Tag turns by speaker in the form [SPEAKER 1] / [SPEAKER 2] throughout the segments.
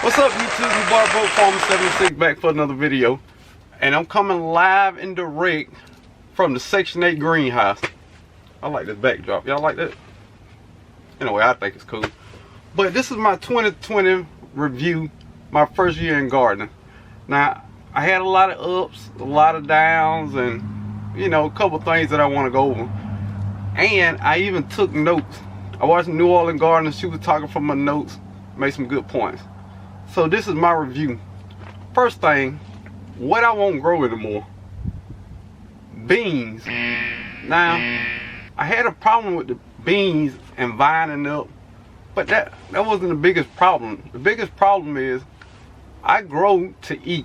[SPEAKER 1] What's up, YouTube? Your boy Boat Farmer 76 back for another video, and I'm coming live and direct from the Section 8 greenhouse. I like this backdrop. Y'all like that? Anyway, I think it's cool. But this is my 2020 review, my first year in gardening. Now, I had a lot of ups, a lot of downs, and you know, a couple things that I want to go over. And I even took notes. I watched New Orleans Gardener. She was talking from my notes, made some good points. So this is my review. First thing, what I won't grow anymore. Beans. Now, I had a problem with the beans and vining up, but that wasn't the biggest problem. The biggest problem is I grow to eat.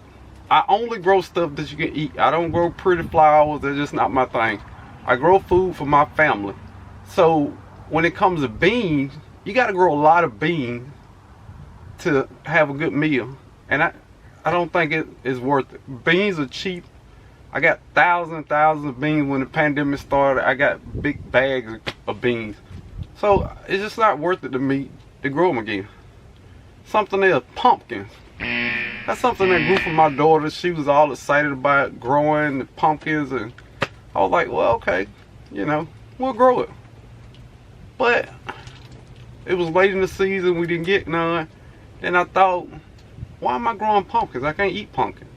[SPEAKER 1] I only grow stuff that you can eat. I don't grow pretty flowers. They're just not my thing. I grow food for my family. So when it comes to beans, you got to grow a lot of beans to have a good meal, and I don't think it is worth it. Beans are cheap. I got thousands and thousands of beans when the pandemic started. I got big bags of beans, so it's just not worth it to me to grow them again. Something else, pumpkins. That's something that grew from my daughter. She was all excited about growing the pumpkins, and I was like, well, okay, you know, we'll grow it. But it was late in the season, we didn't get none. Then I thought, why am I growing pumpkins? I can't eat pumpkin.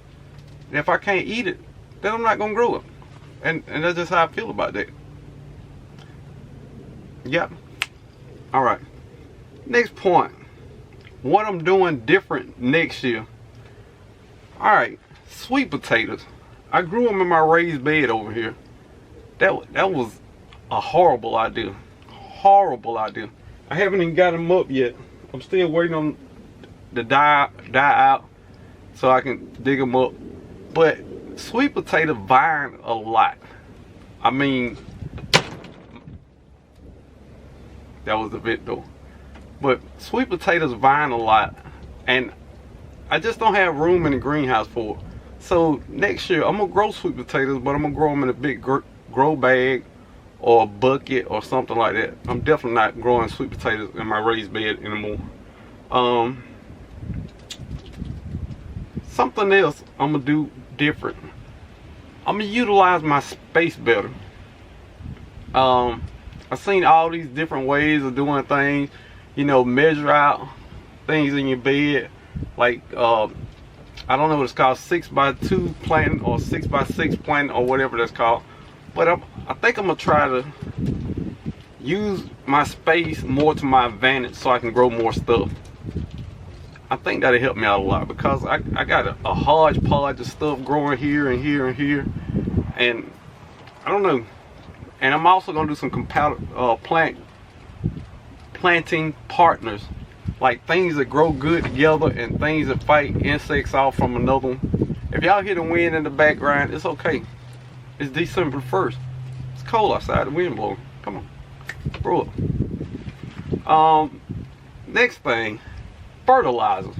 [SPEAKER 1] And if I can't eat it, then I'm not gonna grow it. And that's just how I feel about that. Yep. Alright. Next point. What I'm doing different next year. Alright, sweet potatoes. I grew them in my raised bed over here. That was a horrible idea. Horrible idea. I haven't even got them up yet. I'm still waiting on to die out so I can dig them up. But sweet potato vine a lot. I mean, that was a bit though. But sweet potatoes vine a lot, and I just don't have room in the greenhouse for it. So next year I'm gonna grow sweet potatoes, but I'm gonna grow them in a big grow bag or a bucket or something like that. I'm definitely not growing sweet potatoes in my raised bed anymore. Something else I'm gonna do different. I'm gonna utilize my space better. I've seen all these different ways of doing things. You know, measure out things in your bed, like I don't know what it's called, 6x2 planting or 6x6 planting or whatever that's called. But I think I'm gonna try to use my space more to my advantage so I can grow more stuff. I think that'll help me out a lot, because I got a hodgepodge of stuff growing here and here and here, and I don't know. And I'm also gonna do some planting partners, like things that grow good together and things that fight insects off from another one. If y'all hear the wind in the background, it's okay. It's December 1st. It's cold outside, the wind blowing. Come on, grow up. Next thing, fertilizer.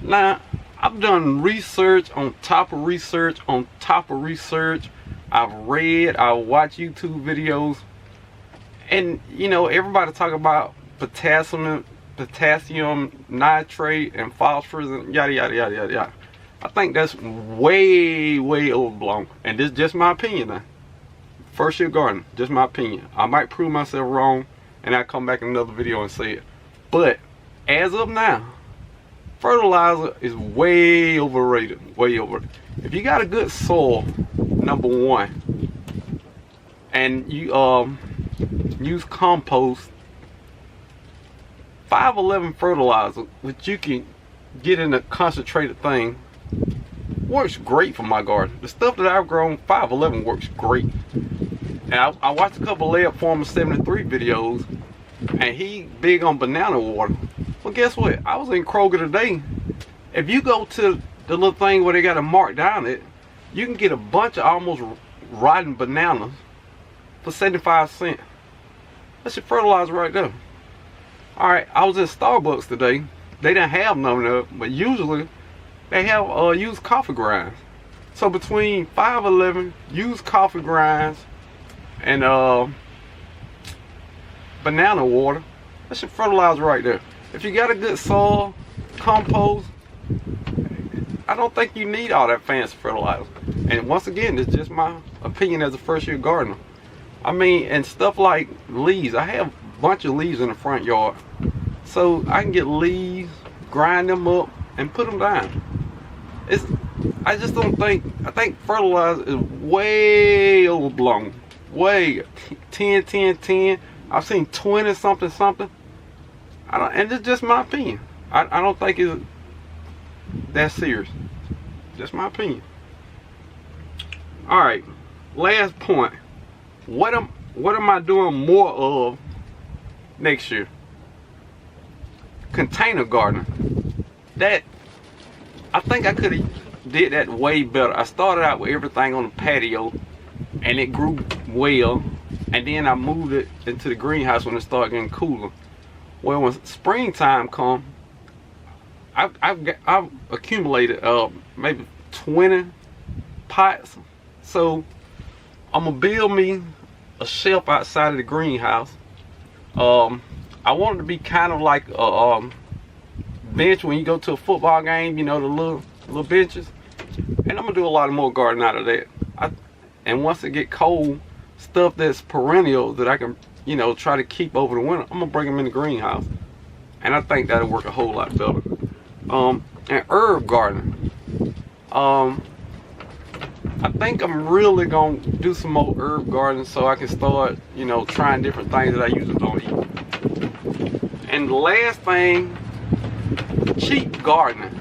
[SPEAKER 1] Now, I've done research on top of research on top of research. I've read, I watch YouTube videos, and you know, everybody talk about potassium, nitrate, and phosphorus, and yada yada yada yada yada. I think that's way overblown, and this is just my opinion now. First year gardening, just my opinion. I might prove myself wrong, and I'll come back in another video and say it. But as of now, fertilizer is way overrated, way overrated. If you got a good soil, number one, and you use compost, 511 fertilizer, which you can get in a concentrated thing, works great for my garden. The stuff that I've grown, 511 works great. And I watched a couple of Lab Farmer 73 videos, and he big on banana water. Well, guess what? I was in Kroger today. If you go to the little thing where they got a mark down it, you can get a bunch of almost rotten bananas for 75 cents. That's your fertilizer right there. Alright, I was in Starbucks today. They didn't have none of it, but usually they have used coffee grinds. So between 511 used coffee grinds and banana water, that's your fertilizer right there. If you got a good soil, compost, I don't think you need all that fancy fertilizer. And once again, it's just my opinion as a first year gardener. I mean, and stuff like leaves. I have a bunch of leaves in the front yard. So I can get leaves, grind them up, and put them down. I just don't think, I think fertilizer is way overblown. Way 10, 10, 10. I've seen 20 something something. And it's just my opinion. I don't think it's that serious. Just my opinion. Alright, last point. What am I doing more of next year? Container gardening. That, I think I could have did that way better. I started out with everything on the patio and it grew well, and then I moved it into the greenhouse when it started getting cooler. Well, when springtime come, I've accumulated maybe 20 pots. So I'm gonna build me a shelf outside of the greenhouse. I want it to be kind of like a bench when you go to a football game, you know, the little benches. And I'm gonna do a lot more gardening out of that. And once it get cold, stuff that's perennial that I can, you know, try to keep over the winter, I'm gonna bring them in the greenhouse. And I think that'll work a whole lot better. And herb gardening. I think I'm really gonna do some more herb gardening so I can start, you know, trying different things that I usually don't eat. And the last thing, cheap gardening.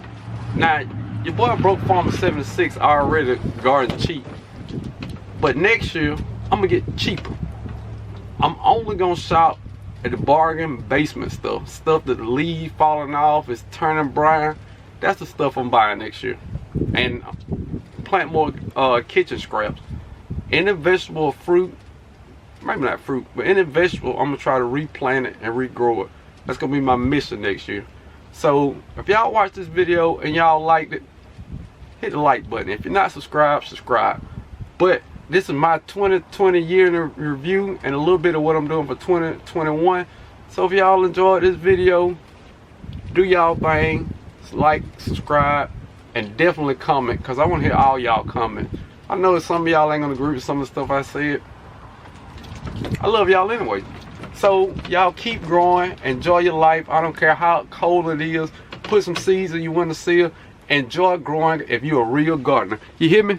[SPEAKER 1] Now, your boy Broke Farmer 76 already garden cheap. But next year, I'm gonna get cheaper. I'm only gonna shop at the bargain basement stuff. Stuff that the leaves falling off, is turning brown. That's the stuff I'm buying next year. And plant more kitchen scraps. Any vegetable or fruit, maybe not fruit, but any vegetable, I'm gonna try to replant it and regrow it. That's gonna be my mission next year. So if y'all watch this video and y'all liked it, hit the like button. If you're not subscribed, subscribe. But this is my 2020 year in review and a little bit of what I'm doing for 2021. So if y'all enjoyed this video, do y'all thing, like, subscribe, and definitely comment, because I want to hear all y'all comment. I know that some of y'all ain't gonna agree with some of the stuff I said. I love y'all anyway. So y'all keep growing, enjoy your life. I don't care how cold it is. Put some seeds in your windowsill. Enjoy growing if you're a real gardener. You hear me?